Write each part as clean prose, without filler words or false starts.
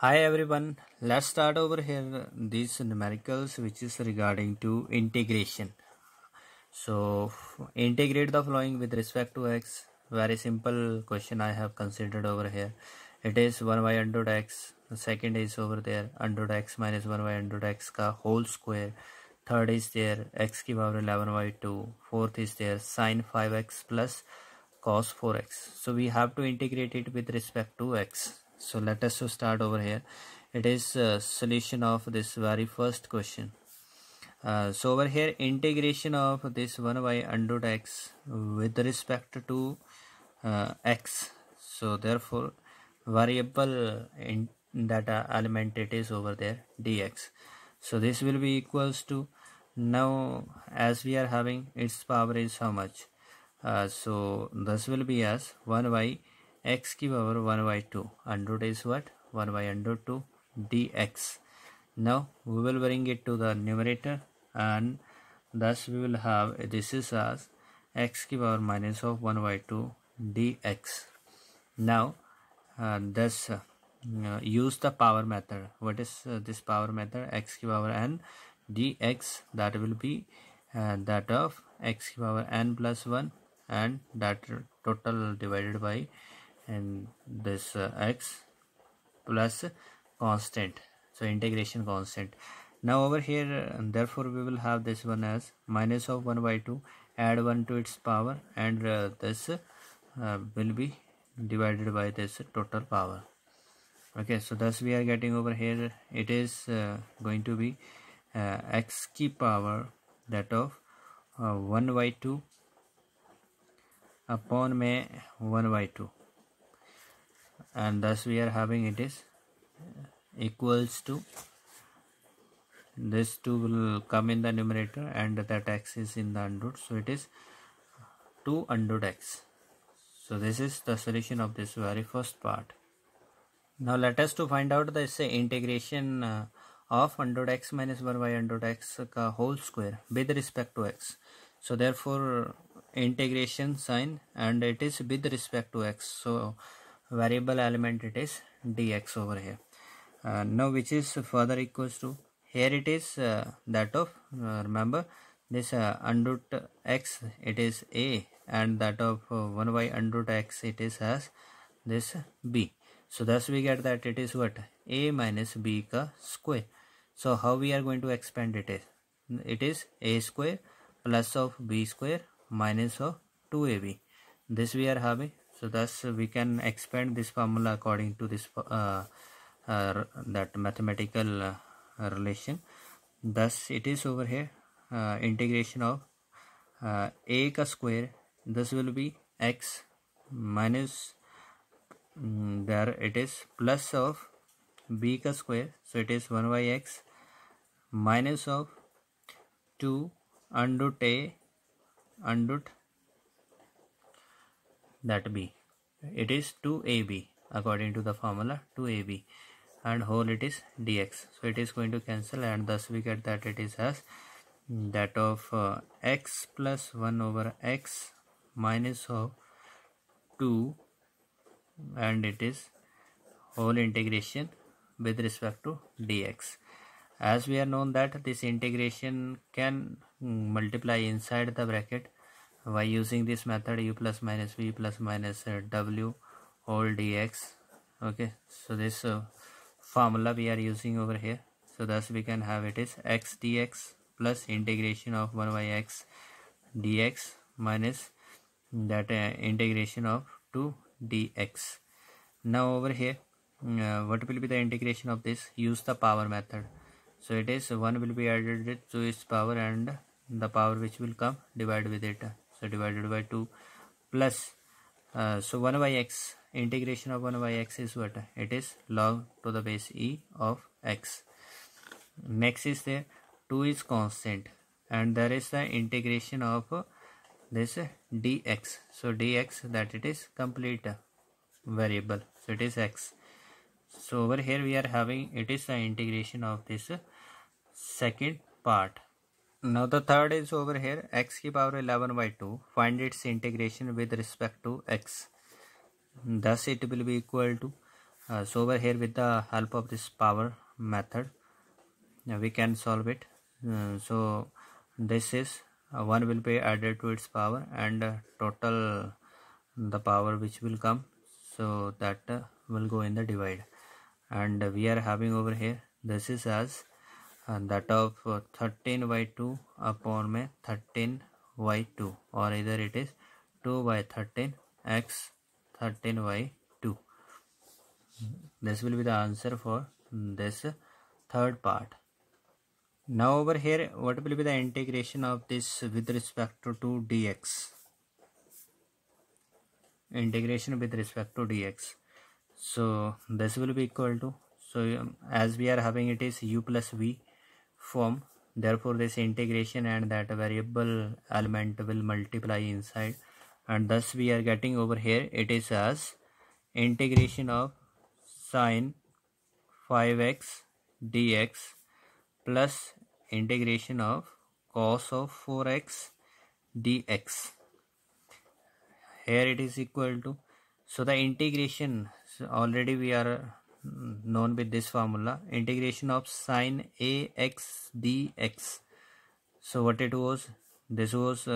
Hi everyone, let's start over here these numericals which is regarding to integration. So integrate the following with respect to x. Very simple question I have considered over here. It is 1 by under root x. The second is over there under root x minus 1 by under root x ka whole square. Third is there x ki power 11 by 2. Fourth is there sine 5x plus cos 4x. So we have to integrate it with respect to x. So let us start over here. It is solution of this very first question. So over here integration of this 1 by under root x with respect to x. So therefore variable in that element it is over there dx. So this will be equals to, now as we are having its power is how much, so this will be as 1 by x ki power 1 by 2 under root is what 1 by under root 2 dx. Now we will bring it to the numerator and thus we will have this is as x ki power minus of 1 by 2 dx. Now thus use the power method. What is this power method? X ki power n dx, that will be that of x ki power n plus 1 and that total divided by and this x plus constant, so integration constant. Now over here therefore we will have this one as minus of 1 by 2, add 1 to its power and this will be divided by this total power. Okay, so thus we are getting over here it is going to be x ki power that of 1 by 2 upon में 1 by 2 and thus we are having it is equals to this 2 will come in the numerator and that x is in the under root, so it is 2 under root x. So this is the solution of this very first part. Now let us to find out this integration of under root x minus 1 by under root x ka whole square with respect to x. So therefore integration sign and it is with respect to x, so variable element it is dx over here. Now which is further equals to, here it is that of remember this under root x it is a and that of 1 by under root x it is as this b. So thus we get that it is what, a minus b ka square. So how we are going to expand it is, it is a square plus of b square minus of 2ab. This we are having, so thus we can expand this formula according to this that mathematical relation. Thus it is over here integration of a ka square, this will be x minus there it is plus of b ka square, so it is 1 by x minus of 2 under root a under root that b, it is 2ab according to the formula 2ab and whole it is dx. So it is going to cancel and thus we get that it is as that of x plus 1 over x minus of 2 and it is whole integration with respect to dx. As we are known that this integration can multiply inside the bracket by using this method u plus minus v plus minus w whole dx. Okay, so this formula we are using over here, so thus we can have it is x dx plus integration of 1 by x dx minus that integration of 2 dx. Now over here what will be the integration of this, use the power method. So it is 1 will be added to its power and the power which will come divide with it, so divided by 2 plus so 1 by x, integration of 1 by x is what, it is log to the base e of x. Next is there 2 is constant and there is the integration of this dx, so dx that it is complete variable, so it is x. So over here we are having it is the integration of this second part. Now the third is over here x ki power 11 by 2, find its integration with respect to x. Thus it will be equal to So over here, with the help of this power method, we can solve it. So this is 1 will be added to its power, and total the power which will come, so that will go in the divide. And we are having over here, this is as that of 13 by 2 upon में 13 by 2, or either it is 2 by 13 x 13 by 2. This will be the answer for this third part. Now over here, what will be the integration of this with respect to dx? Integration with respect to dx. So this will be equal to, so as we are having it is u plus v form, therefore this integration and that variable element will multiply inside, and thus we are getting over here it is as integration of sine 5x dx plus integration of cos of 4x dx. Here it is equal to, so the integration, so already we are known with this formula, integration of sine ax dx. So what it was, this was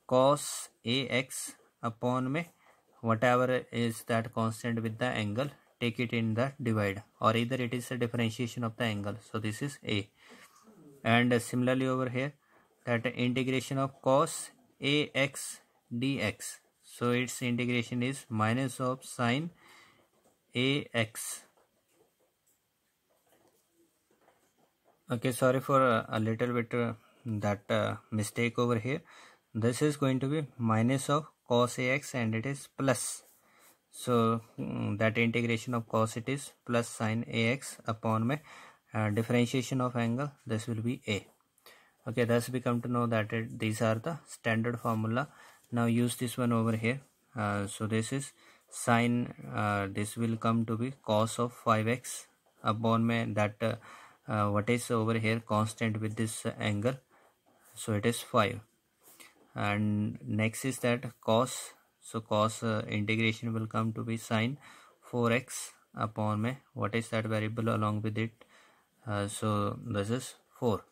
cos ax upon में whatever is that constant with the angle, take it in the divide, or either it is a differentiation of the angle, so this is a. And similarly over here, that integration of cos ax dx, so its integration is minus of sine ax. Okay, sorry for a little bit that mistake over here. This is going to be minus of cos ax and it is plus, so that integration of cos it is plus sine ax upon my differentiation of angle, this will be a. Okay, thus we come to know that these are the standard formula. Now use this one over here. So this is sine, this will come to be cos of 5x upon में that what is over here constant with this angle, so it is 5. And next is that cos, so cos integration will come to be sine 4x upon में what is that variable along with it, so this is 4.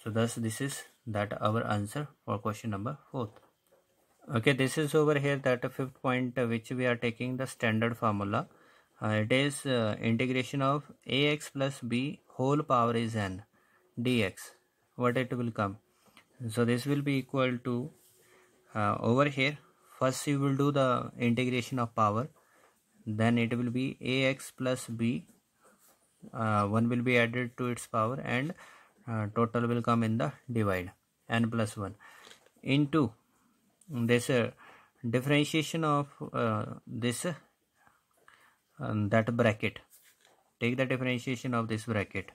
So thus this is that our answer for question number 4. Okay, this is over here that fifth point which we are taking the standard formula. It is integration of ax plus b whole power is n dx. What it will come? So this will be equal to, over here first you will do the integration of power, then it will be ax plus b, 1 will be added to its power, and total will come in the divide, n plus 1 into this differentiation of this that bracket. Take the differentiation of this bracket,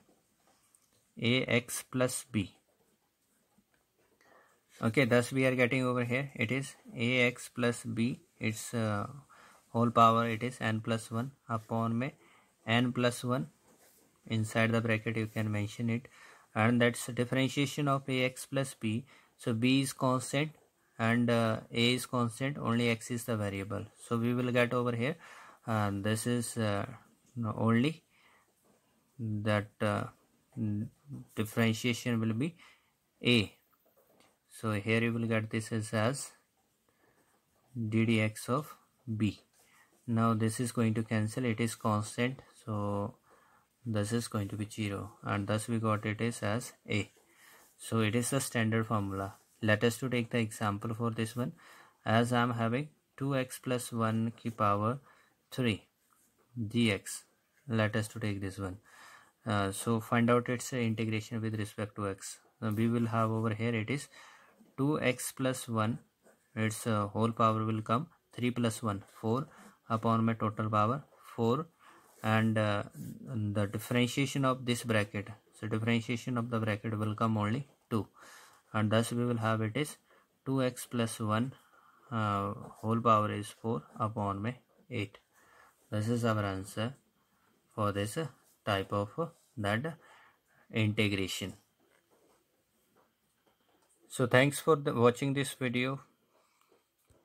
ax plus b. Okay, thus we are getting over here it is ax plus b, its whole power it is n plus 1 upon में n plus 1 inside the bracket, you can mention it, and that's differentiation of ax plus b. So b is constant and a is constant, only x is the variable, so we will get over here this is only that differentiation will be a. So here you will get this as ddx of b. Now this is going to cancel, it is constant, so this is going to be 0, and thus we got it is as a. So it is the standard formula. Let us to take the example for this one. As I am having 2x plus 1 की power 3 dx, let us to take this one. So find out its integration with respect to x. We will have over here it is 2x plus 1, its whole power will come 3 plus 1 4 upon my total power 4, and the differentiation of this bracket, so differentiation of the bracket will come only 2, and thus we will have it is 2x plus 1 whole power is 4 upon my 8. This is our answer for this type of that integration. So thanks for watching this video.